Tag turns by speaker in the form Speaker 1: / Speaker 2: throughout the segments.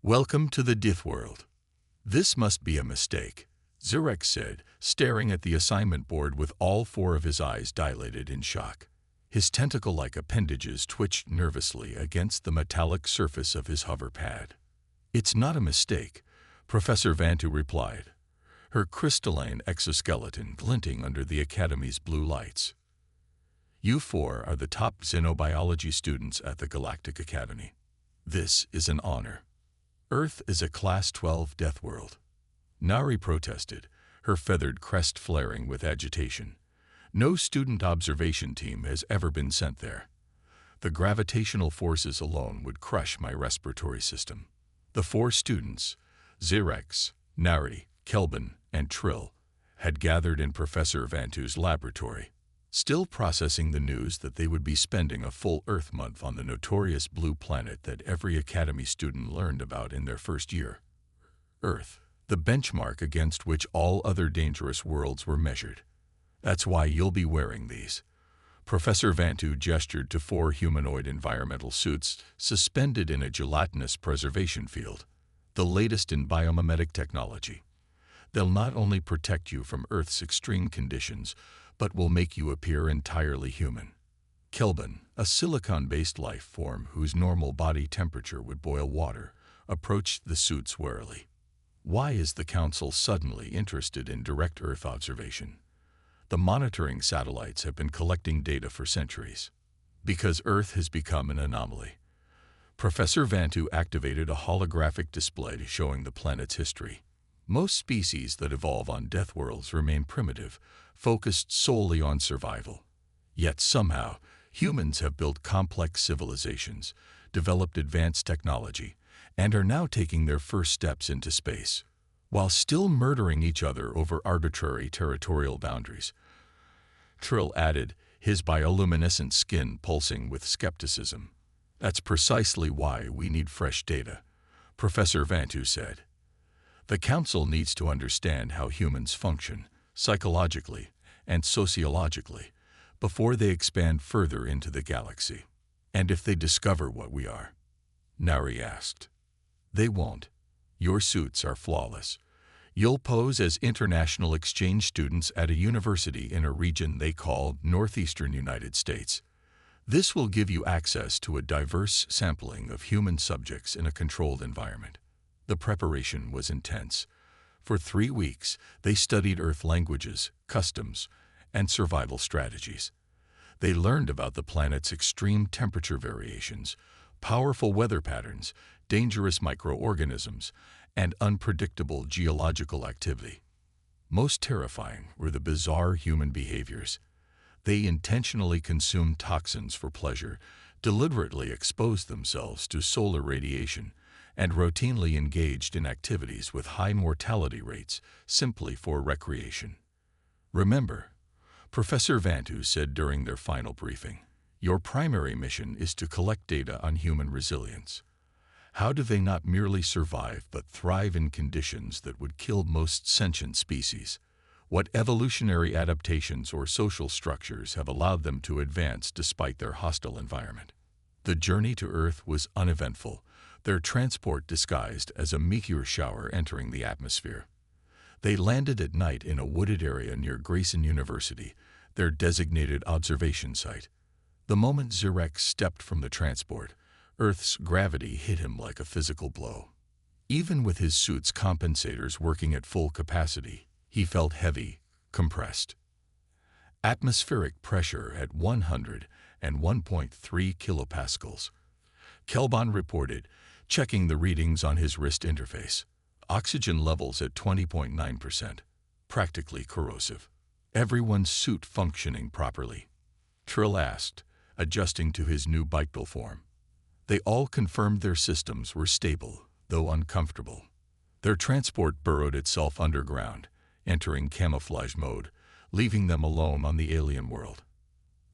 Speaker 1: Welcome to the Deathworld. This must be a mistake, Zurex said, staring at the assignment board with all four of his eyes dilated in shock. His tentacle-like appendages twitched nervously against the metallic surface of his hover pad. It's not a mistake, Professor Vantu replied, her crystalline exoskeleton glinting under the Academy's blue lights. You four are the top xenobiology students at the Galactic Academy. This is an honor. Earth is a Class 12 death world. Nari protested, her feathered crest flaring with agitation. No student observation team has ever been sent there. The gravitational forces alone would crush my respiratory system. The four students, Zirex, Nari, Kelvin, and Trill, had gathered in Professor Vantu's laboratory, still processing the news that they would be spending a full Earth month on the notorious blue planet that every Academy student learned about in their first year. Earth, the benchmark against which all other dangerous worlds were measured. That's why you'll be wearing these. Professor Vantu gestured to four humanoid environmental suits suspended in a gelatinous preservation field, the latest in biomimetic technology. They'll not only protect you from Earth's extreme conditions, but will make you appear entirely human. Kelvin, a silicon-based life form whose normal body temperature would boil water, approached the suits warily. Why is the Council suddenly interested in direct Earth observation? The monitoring satellites have been collecting data for centuries. Because Earth has become an anomaly. Professor Vantu activated a holographic display showing the planet's history. Most species that evolve on death worlds remain primitive, focused solely on survival. Yet somehow, humans have built complex civilizations, developed advanced technology, and are now taking their first steps into space, while still murdering each other over arbitrary territorial boundaries. Trill added, his bioluminescent skin pulsing with skepticism. That's precisely why we need fresh data, Professor Vantu said. The Council needs to understand how humans function, psychologically and sociologically, before they expand further into the galaxy. And if they discover what we are? Nari asked. They won't. Your suits are flawless. You'll pose as international exchange students at a university in a region they call Northeastern United States. This will give you access to a diverse sampling of human subjects in a controlled environment. The preparation was intense. For 3 weeks, they studied Earth languages, customs, and survival strategies. They learned about the planet's extreme temperature variations, powerful weather patterns, dangerous microorganisms, and unpredictable geological activity. Most terrifying were the bizarre human behaviors. They intentionally consumed toxins for pleasure, deliberately exposed themselves to solar radiation, and routinely engaged in activities with high mortality rates simply for recreation. Remember, Professor Vantu said during their final briefing, your primary mission is to collect data on human resilience. How do they not merely survive but thrive in conditions that would kill most sentient species? What evolutionary adaptations or social structures have allowed them to advance despite their hostile environment? The journey to Earth was uneventful, their transport disguised as a meteor shower entering the atmosphere. They landed at night in a wooded area near Grayson University, their designated observation site. The moment Zirex stepped from the transport, Earth's gravity hit him like a physical blow. Even with his suit's compensators working at full capacity, he felt heavy, compressed. Atmospheric pressure at 101.3 kilopascals. Kelvin reported, checking the readings on his wrist interface. Oxygen levels at 20.9%, practically corrosive. Everyone's suit functioning properly? Trill asked, adjusting to his new bical form. They all confirmed their systems were stable, though uncomfortable. Their transport burrowed itself underground, entering camouflage mode, leaving them alone on the alien world.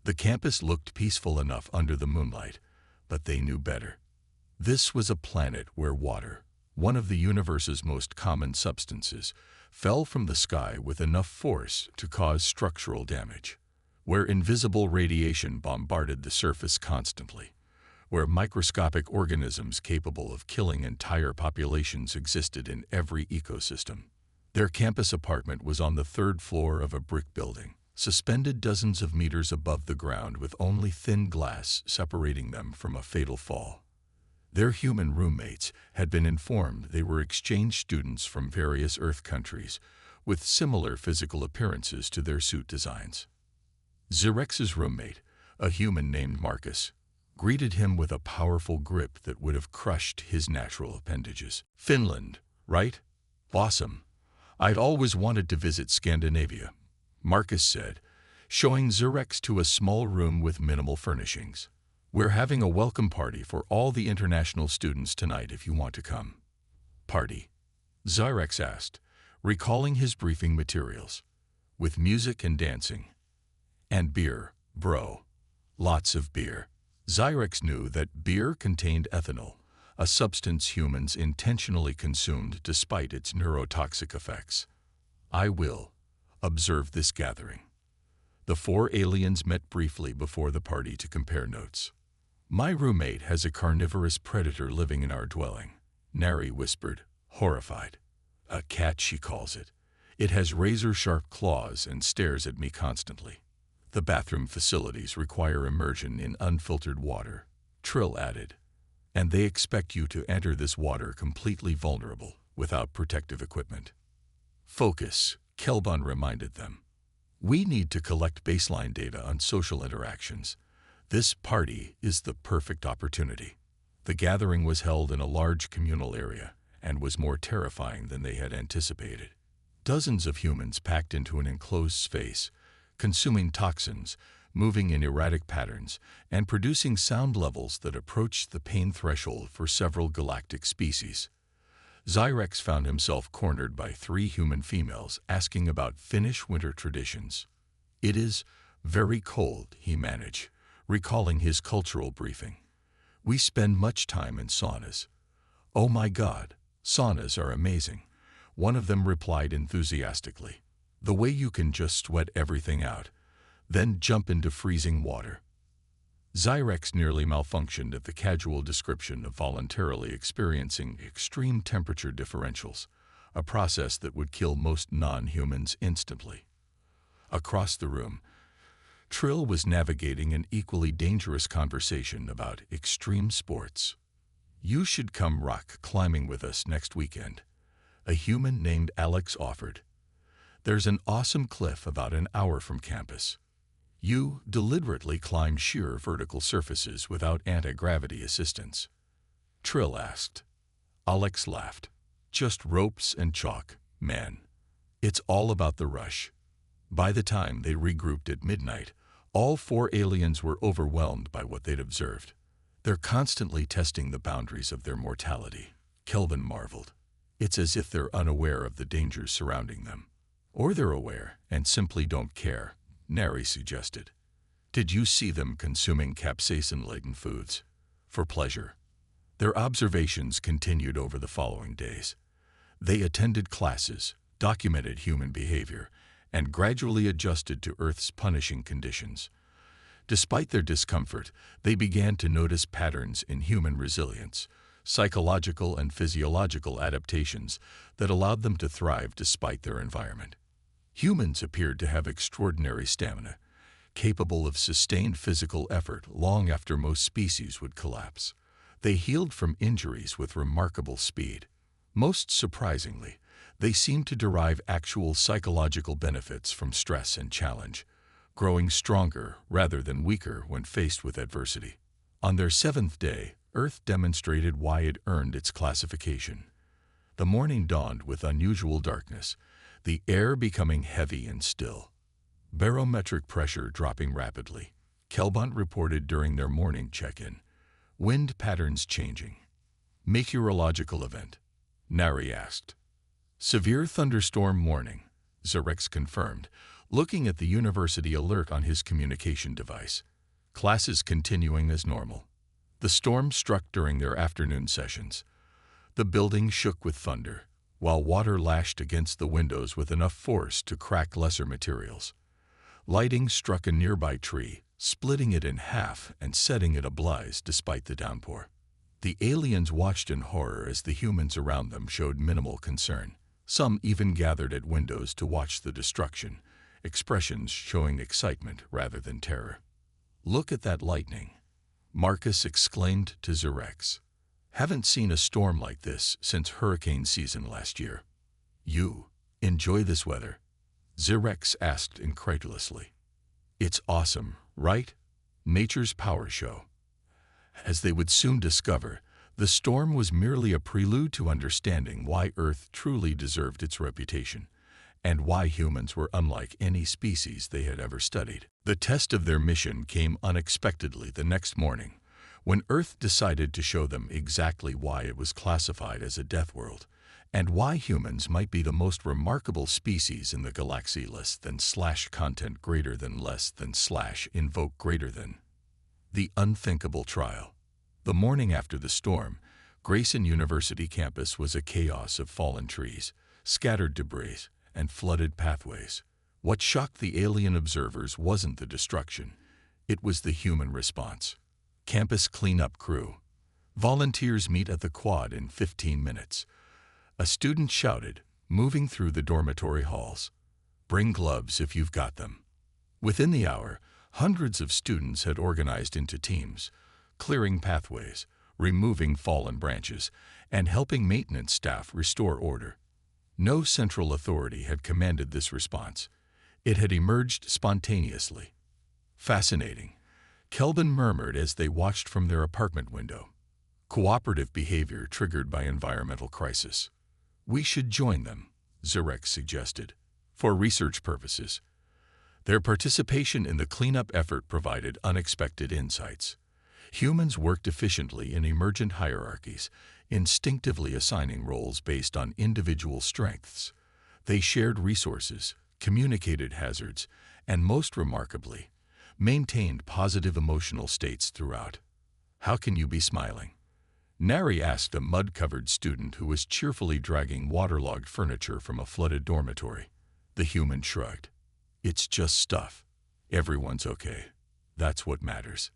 Speaker 1: The campus looked peaceful enough under the moonlight, but they knew better. This was a planet where water, one of the universe's most common substances, fell from the sky with enough force to cause structural damage, where invisible radiation bombarded the surface constantly, where microscopic organisms capable of killing entire populations existed in every ecosystem. Their campus apartment was on the third floor of a brick building, suspended dozens of meters above the ground with only thin glass separating them from a fatal fall. Their human roommates had been informed they were exchange students from various Earth countries, with similar physical appearances to their suit designs. Zerex's roommate, a human named Marcus, greeted him with a powerful grip that would have crushed his natural appendages. "Finland, right? Awesome. I'd always wanted to visit Scandinavia," Marcus said, showing Zerex to a small room with minimal furnishings. "We're having a welcome party for all the international students tonight if you want to come." "Party?" Zerex asked, recalling his briefing materials. "With music and dancing. And beer, bro. Lots of beer." Zerex knew that beer contained ethanol, a substance humans intentionally consumed despite its neurotoxic effects. "I will observe this gathering." The four aliens met briefly before the party to compare notes. "My roommate has a carnivorous predator living in our dwelling," Nari whispered, horrified. "A cat, she calls it. It has razor-sharp claws and stares at me constantly. The bathroom facilities require immersion in unfiltered water," Trill added. "And they expect you to enter this water completely vulnerable, without protective equipment." "Focus," Kelban reminded them. "We need to collect baseline data on social interactions. This party is the perfect opportunity." The gathering was held in a large communal area and was more terrifying than they had anticipated. Dozens of humans packed into an enclosed space, consuming toxins, moving in erratic patterns, and producing sound levels that approached the pain threshold for several galactic species. Zerex found himself cornered by three human females asking about Finnish winter traditions. "It is very cold," he managed, recalling his cultural briefing. "We spend much time in saunas." "Oh my God, saunas are amazing," one of them replied enthusiastically. "The way you can just sweat everything out, then jump into freezing water." Zerex nearly malfunctioned at the casual description of voluntarily experiencing extreme temperature differentials, a process that would kill most non-humans instantly. Across the room, Trill was navigating an equally dangerous conversation about extreme sports. "You should come rock climbing with us next weekend," a human named Alex offered. "There's an awesome cliff about an hour from campus. You deliberately climb sheer vertical surfaces without anti-gravity assistance." Trill asked. Alex laughed. "Just ropes and chalk, man. It's all about the rush." By the time they regrouped at midnight, all four aliens were overwhelmed by what they'd observed. "They're constantly testing the boundaries of their mortality," Kelvin marveled. "It's as if they're unaware of the dangers surrounding them. Or they're aware and simply don't care," Nari suggested. "Did you see them consuming capsaicin-laden foods? For pleasure." Their observations continued over the following days. They attended classes, documented human behavior, and gradually adjusted to Earth's punishing conditions. Despite their discomfort, they began to notice patterns in human resilience, psychological and physiological adaptations that allowed them to thrive despite their environment. Humans appeared to have extraordinary stamina, capable of sustained physical effort long after most species would collapse. They healed from injuries with remarkable speed. Most surprisingly, they seemed to derive actual psychological benefits from stress and challenge, growing stronger rather than weaker when faced with adversity. On their seventh day, Earth demonstrated why it earned its classification. The morning dawned with unusual darkness, the air becoming heavy and still. Barometric pressure dropping rapidly, Kelbant reported during their morning check-in. Wind patterns changing. "Meteorological event?" Nari asked. "Severe thunderstorm warning," Zerex confirmed, looking at the university alert on his communication device. Classes continuing as normal. The storm struck during their afternoon sessions. The building shook with thunder, while water lashed against the windows with enough force to crack lesser materials. Lighting struck a nearby tree, splitting it in half and setting it ablaze despite the downpour. The aliens watched in horror as the humans around them showed minimal concern. Some even gathered at windows to watch the destruction, expressions showing excitement rather than terror. "Look at that lightning," Marcus exclaimed to Xerex. "Haven't seen a storm like this since hurricane season last year." "You enjoy this weather?" Xerex asked incredulously. "It's awesome, right? Nature's power show." As they would soon discover, the storm was merely a prelude to understanding why Earth truly deserved its reputation, and why humans were unlike any species they had ever studied. The test of their mission came unexpectedly the next morning, when Earth decided to show them exactly why it was classified as a death world, and why humans might be the most remarkable species in the galaxy. Less than / content greater than less than / invoke greater than. The unthinkable trial. The morning after the storm, Grayson University campus was a chaos of fallen trees, scattered debris, and flooded pathways. What shocked the alien observers wasn't the destruction, it was the human response. Campus cleanup crew. Volunteers meet at the quad in 15 minutes. A student shouted, moving through the dormitory halls. "Bring gloves if you've got them." Within the hour, hundreds of students had organized into teams, clearing pathways, removing fallen branches, and helping maintenance staff restore order. No central authority had commanded this response. It had emerged spontaneously. "Fascinating," Kelvin murmured as they watched from their apartment window. "Cooperative behavior triggered by environmental crisis." "We should join them," Xerex suggested, "for research purposes." Their participation in the cleanup effort provided unexpected insights. Humans worked efficiently in emergent hierarchies, instinctively assigning roles based on individual strengths. They shared resources, communicated hazards, and most remarkably, maintained positive emotional states throughout. "How can you be smiling?" Nari asked a mud-covered student who was cheerfully dragging waterlogged furniture from a flooded dormitory. The human shrugged. "It's just stuff. Everyone's okay. That's what matters.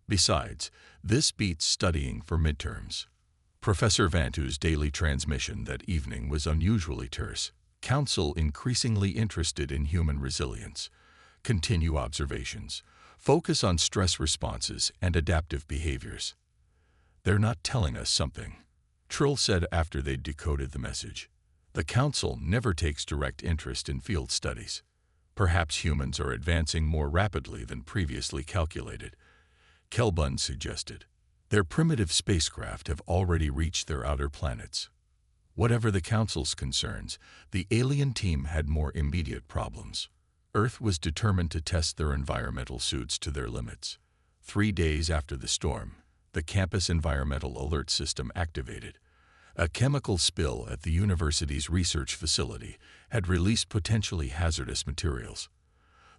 Speaker 1: Besides, this beats studying for midterms." Professor Vantu's daily transmission that evening was unusually terse. "Council increasingly interested in human resilience. Continue observations. Focus on stress responses and adaptive behaviors." "They're not telling us something," Trill said after they'd decoded the message. "The Council never takes direct interest in field studies. Perhaps humans are advancing more rapidly than previously calculated," Kelbun suggested. "Their primitive spacecraft have already reached their outer planets." Whatever the Council's concerns, the alien team had more immediate problems. Earth was determined to test their environmental suits to their limits. 3 days after the storm, the campus environmental alert system activated. A chemical spill at the university's research facility had released potentially hazardous materials.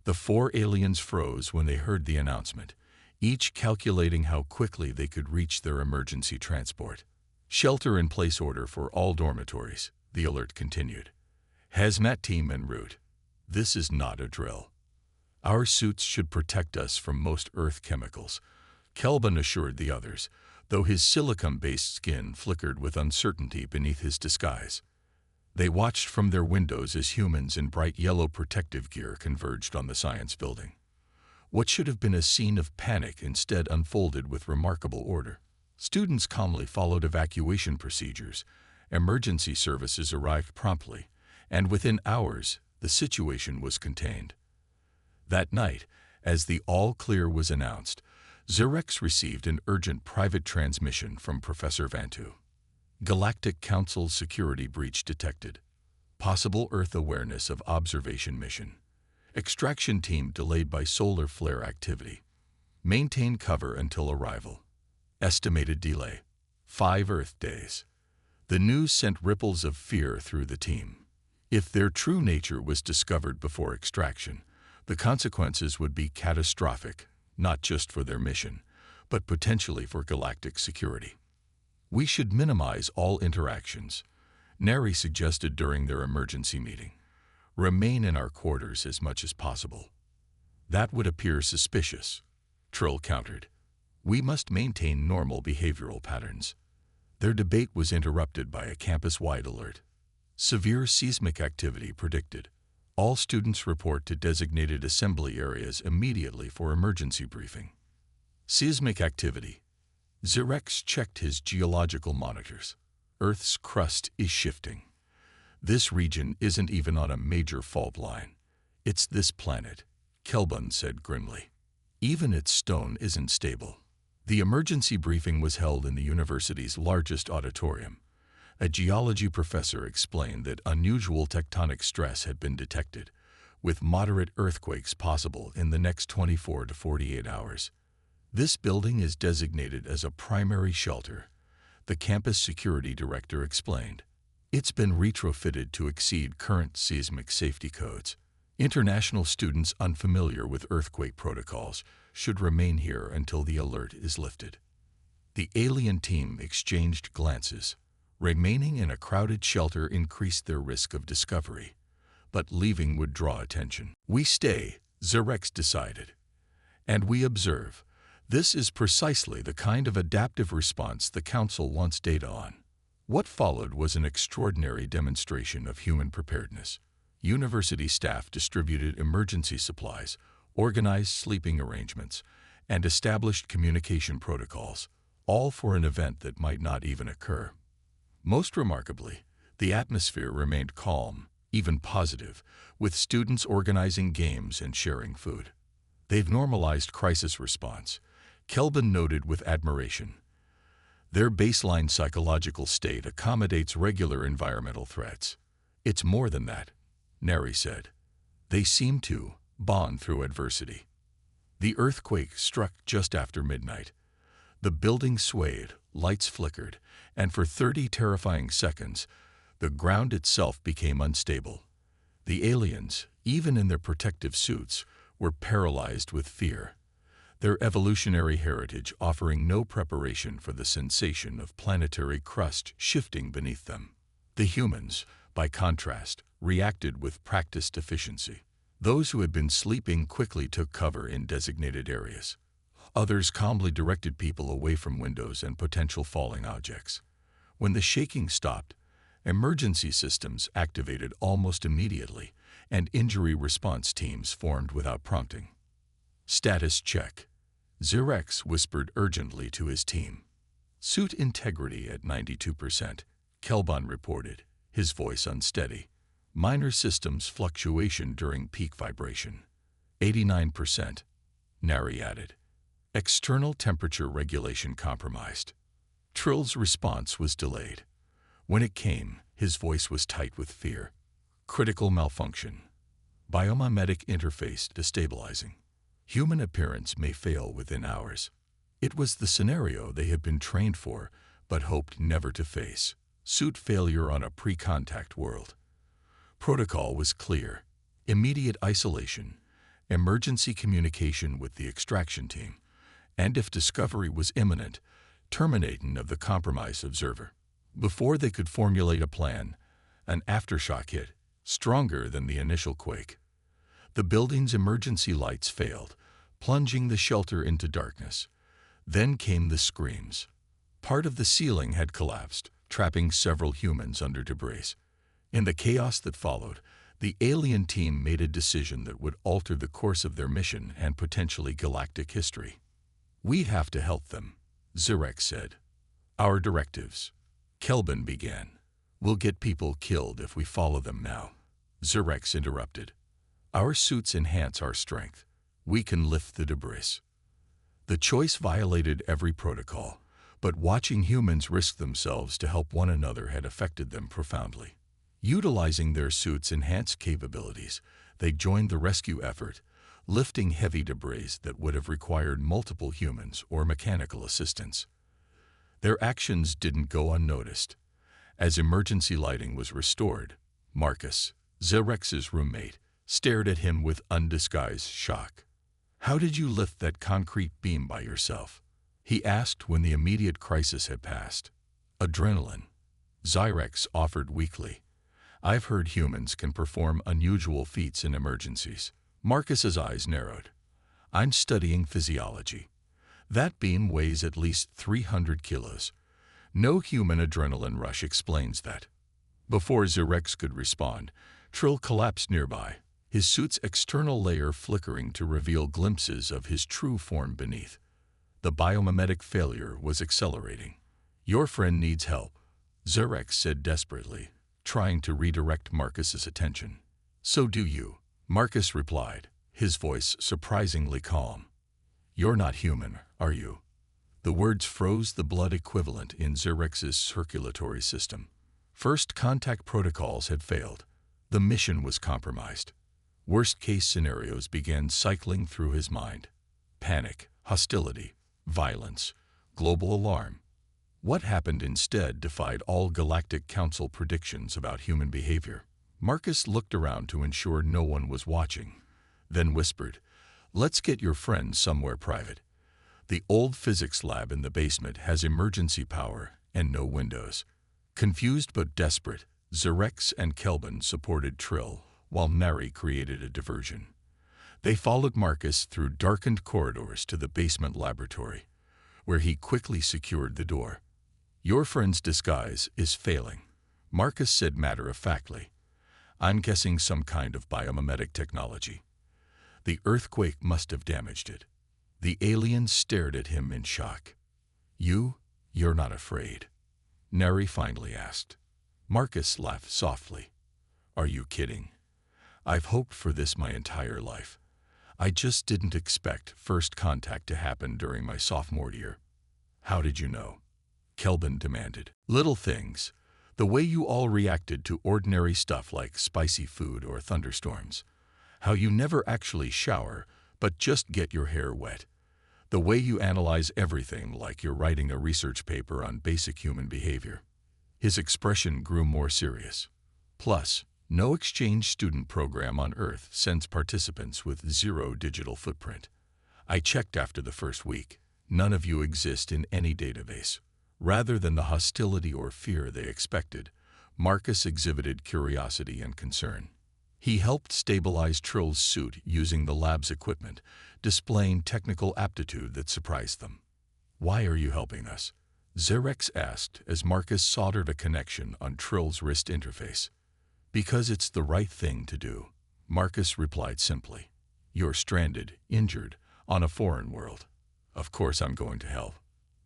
Speaker 1: The 4 aliens froze when they heard the announcement, each calculating how quickly they could reach their emergency transport. "Shelter-in-place order for all dormitories," the alert continued. "Hazmat team en route. This is not a drill. Our suits should protect us from most Earth chemicals," Kelvin assured the others, though his silicone-based skin flickered with uncertainty beneath his disguise. They watched from their windows as humans in bright yellow protective gear converged on the science building. What should have been a scene of panic instead unfolded with remarkable order. Students calmly followed evacuation procedures, emergency services arrived promptly, and within hours, the situation was contained. That night, as the all-clear was announced, Xerex received an urgent private transmission from Professor Vantu. "Galactic Council security breach detected. Possible Earth awareness of observation mission. Extraction team delayed by solar flare activity. Maintain cover until arrival. Estimated delay: 5 Earth days." The news sent ripples of fear through the team. If their true nature was discovered before extraction, the consequences would be catastrophic, not just for their mission, but potentially for galactic security. "We should minimize all interactions," Neri suggested during their emergency meeting. "Remain in our quarters as much as possible." That would appear suspicious, Trill countered. We must maintain normal behavioral patterns. Their debate was interrupted by a campus-wide alert. Severe seismic activity predicted. All students report to designated assembly areas immediately for emergency briefing. Seismic activity. Zirex checked his geological monitors. Earth's crust is shifting. This region isn't even on a major fault line. It's this planet, Kelbun said grimly. Even its stone isn't stable. The emergency briefing was held in the university's largest auditorium. A geology professor explained that unusual tectonic stress had been detected, with moderate earthquakes possible in the next 24 to 48 hours. This building is designated as a primary shelter, the campus security director explained. It's been retrofitted to exceed current seismic safety codes. International students unfamiliar with earthquake protocols should remain here until the alert is lifted. The alien team exchanged glances. Remaining in a crowded shelter increased their risk of discovery, but leaving would draw attention. We stay, Zirex decided. And we observe. This is precisely the kind of adaptive response the Council wants data on. What followed was an extraordinary demonstration of human preparedness. University staff distributed emergency supplies, organized sleeping arrangements, and established communication protocols, all for an event that might not even occur. Most remarkably, the atmosphere remained calm, even positive, with students organizing games and sharing food. They've normalized crisis response, Kelbun noted with admiration. Their baseline psychological state accommodates regular environmental threats. It's more than that, Neri said. They seem to bond through adversity. The earthquake struck just after midnight. The building swayed, lights flickered, and for 30 terrifying seconds, the ground itself became unstable. The aliens, even in their protective suits, were paralyzed with fear, their evolutionary heritage offering no preparation for the sensation of planetary crust shifting beneath them. The humans, by contrast, reacted with practiced efficiency. Those who had been sleeping quickly took cover in designated areas. Others calmly directed people away from windows and potential falling objects. When the shaking stopped, emergency systems activated almost immediately, and injury response teams formed without prompting. Status check. Zirex whispered urgently to his team. Suit integrity at 92%, Kelbun reported, his voice unsteady. Minor systems fluctuation during peak vibration. 89%, Neri added. External temperature regulation compromised. Trill's response was delayed. When it came, his voice was tight with fear. Critical malfunction. Biomimetic interface destabilizing. Human appearance may fail within hours. It was the scenario they had been trained for, but hoped never to face. Suit failure on a pre-contact world. Protocol was clear. Immediate isolation, emergency communication with the extraction team, and if discovery was imminent, terminating of the compromised observer. Before they could formulate a plan, an aftershock hit, stronger than the initial quake. The building's emergency lights failed, plunging the shelter into darkness. Then came the screams. Part of the ceiling had collapsed, trapping several humans under debris. In the chaos that followed, the alien team made a decision that would alter the course of their mission and potentially galactic history. We have to help them, Zirex said. Our directives. Kelbun began. We'll get people killed if we follow them now. Zirex interrupted. Our suits enhance our strength. We can lift the debris. The choice violated every protocol, but watching humans risk themselves to help one another had affected them profoundly. Utilizing their suits' enhanced capabilities, they joined the rescue effort, lifting heavy debris that would have required multiple humans or mechanical assistance. Their actions didn't go unnoticed. As emergency lighting was restored, Marcus, Zirex's roommate, stared at him with undisguised shock. How did you lift that concrete beam by yourself? He asked when the immediate crisis had passed. Adrenaline, Zirex offered weakly. I've heard humans can perform unusual feats in emergencies. Marcus's eyes narrowed. I'm studying physiology. That beam weighs at least 300 kilos. No human adrenaline rush explains that. Before Xerxes could respond, Trill collapsed nearby, his suit's external layer flickering to reveal glimpses of his true form beneath. The biomimetic failure was accelerating. Your friend needs help, Xerxes said desperately, trying to redirect Marcus's attention. So do you, Marcus replied, his voice surprisingly calm. You're not human, are you? The words froze the blood equivalent in Xerxes' circulatory system. First contact protocols had failed. The mission was compromised. Worst-case scenarios began cycling through his mind. Panic, hostility, violence, global alarm. What happened instead defied all Galactic Council predictions about human behavior. Marcus looked around to ensure no one was watching, then whispered, "Let's get your friend somewhere private. The old physics lab in the basement has emergency power and no windows." Confused but desperate, Xerxes and Kelvin supported Trill, while Neri created a diversion. They followed Marcus through darkened corridors to the basement laboratory, where he quickly secured the door. "Your friend's disguise is failing," Marcus said matter-of-factly. "I'm guessing some kind of biomimetic technology. The earthquake must have damaged it." The alien stared at him in shock. You're not afraid?" Neri finally asked. Marcus laughed softly. "Are you kidding? I've hoped for this my entire life. I just didn't expect first contact to happen during my sophomore year." "How did you know?" Kelvin demanded. "Little things. The way you all reacted to ordinary stuff like spicy food or thunderstorms. How you never actually shower, but just get your hair wet. The way you analyze everything like you're writing a research paper on basic human behavior." His expression grew more serious. "Plus, no exchange student program on Earth sends participants with zero digital footprint. I checked after the first week. None of you exist in any database." Rather than the hostility or fear they expected, Marcus exhibited curiosity and concern. He helped stabilize Trill's suit using the lab's equipment, displaying technical aptitude that surprised them. "Why are you helping us?" Xerxes asked as Marcus soldered a connection on Trill's wrist interface. "Because it's the right thing to do," Marcus replied simply. "You're stranded, injured, on a foreign world. Of course I'm going to help."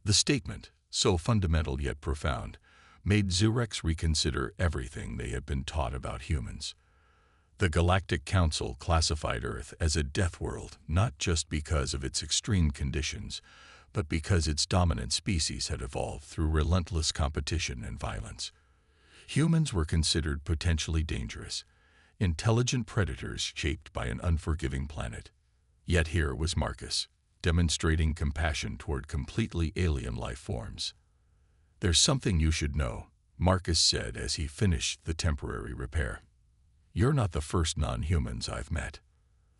Speaker 1: The statement, so fundamental yet profound, made Xerxes reconsider everything they had been taught about humans. The Galactic Council classified Earth as a death world not just because of its extreme conditions, but because its dominant species had evolved through relentless competition and violence. Humans were considered potentially dangerous, intelligent predators shaped by an unforgiving planet. Yet here was Marcus, demonstrating compassion toward completely alien life forms. "There's something you should know," Marcus said as he finished the temporary repair. "You're not the first non-humans I've met."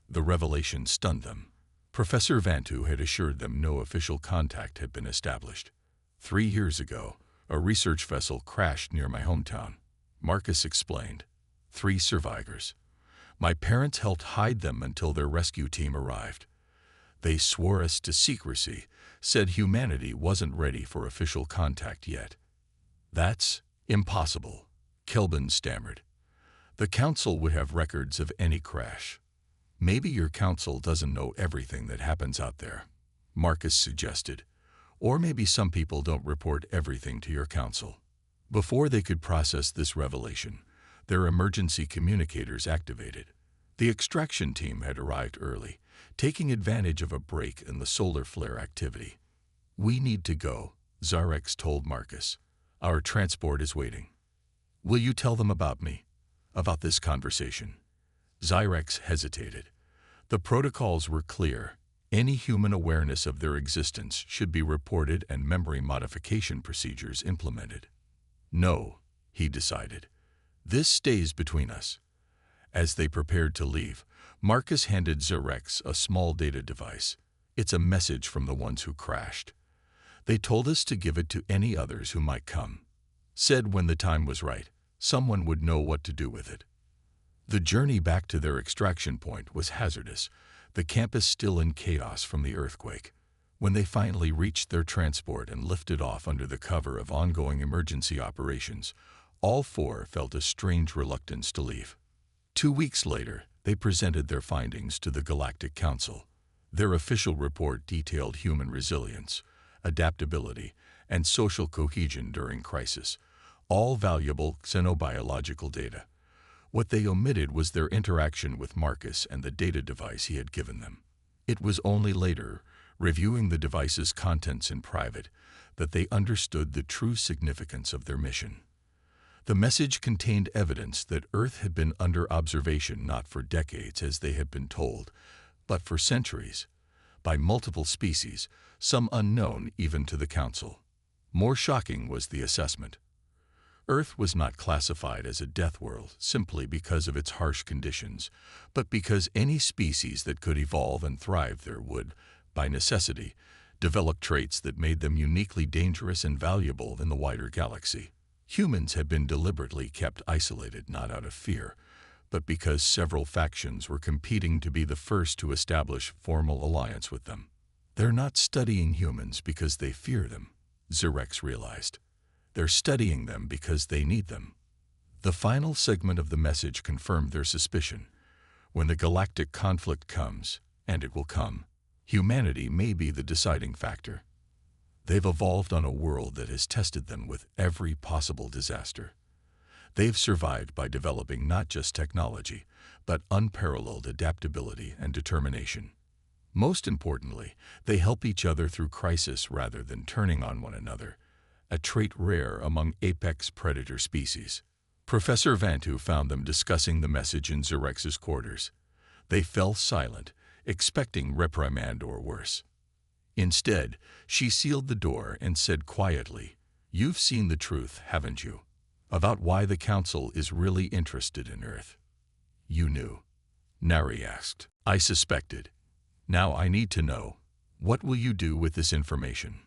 Speaker 1: The revelation stunned them. Professor Vantu had assured them no official contact had been established. 3 years ago, a research vessel crashed near my hometown, Marcus explained. 3 survivors. My parents helped hide them until their rescue team arrived. They swore us to secrecy, said humanity wasn't ready for official contact yet. "That's impossible," Kelvin stammered. "The council would have records of any crash." "Maybe your council doesn't know everything that happens out there," Marcus suggested. "Or maybe some people don't report everything to your council." Before they could process this revelation, their emergency communicators activated. The extraction team had arrived early, taking advantage of a break in the solar flare activity. "We need to go," Xerxes told Marcus. "Our transport is waiting." "Will you tell them about me? About this conversation?" Xerxes hesitated. The protocols were clear. Any human awareness of their existence should be reported and memory modification procedures implemented. "No," he decided. "This stays between us." As they prepared to leave, Marcus handed Xerxes a small data device. "It's a message from the ones who crashed. They told us to give it to any others who might come. Said when the time was right, someone would know what to do with it." The journey back to their extraction point was hazardous. the campus still in chaos from the earthquake. When they finally reached their transport and lifted off under the cover of ongoing emergency operations, all four felt a strange reluctance to leave. 2 weeks later, they presented their findings to the Galactic Council. Their official report detailed human resilience, adaptability, and social cohesion during crisis, all valuable xenobiological data. What they omitted was their interaction with Marcus and the data device he had given them. It was only later, reviewing the device's contents in private, that they understood the true significance of their mission. The message contained evidence that Earth had been under observation not for decades as they had been told, but for centuries, by multiple species, some unknown even to the Council. More shocking was the assessment. Earth was not classified as a death world simply because of its harsh conditions, but because any species that could evolve and thrive there would, by necessity, develop traits that made them uniquely dangerous and valuable in the wider galaxy. Humans had been deliberately kept isolated not out of fear, but because several factions were competing to be the first to establish formal alliance with them. They're not studying humans because they fear them, Zirex realized. They're studying them because they need them. The final segment of the message confirmed their suspicion. When the galactic conflict comes, and it will come, humanity may be the deciding factor. They've evolved on a world that has tested them with every possible disaster. They've survived by developing not just technology, but unparalleled adaptability and determination. Most importantly, they help each other through crisis rather than turning on one another, a trait rare among apex predator species. Professor Vantu found them discussing the message in Zirex's quarters. They fell silent, expecting reprimand or worse. Instead, she sealed the door and said quietly, "You've seen the truth, haven't you? About why the Council is really interested in Earth." "You knew?" Nari asked. "I suspected. Now I need to know. What will you do with this information?"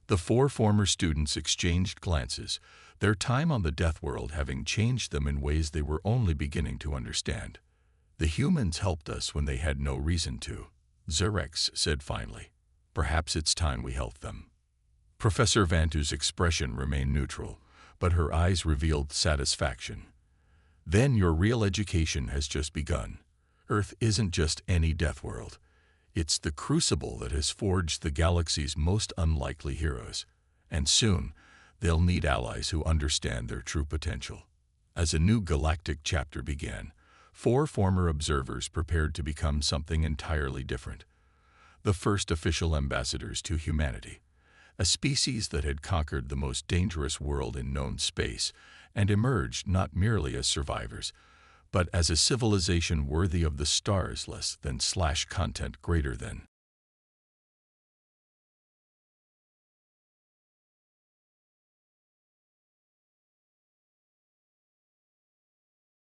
Speaker 1: The four former students exchanged glances, their time on the Deathworld having changed them in ways they were only beginning to understand. "The humans helped us when they had no reason to," Zirex said finally. "Perhaps it's time we help them." Professor Vantu's expression remained neutral, but her eyes revealed satisfaction. "Then your real education has just begun. Earth isn't just any Deathworld. It's the crucible that has forged the galaxy's most unlikely heroes, and soon they'll need allies who understand their true potential." As a new galactic chapter began, four former observers prepared to become something entirely different. The first official ambassadors to humanity, a species that had conquered the most dangerous world in known space and emerged not merely as survivors, but as a civilization worthy of the stars less than / content greater than.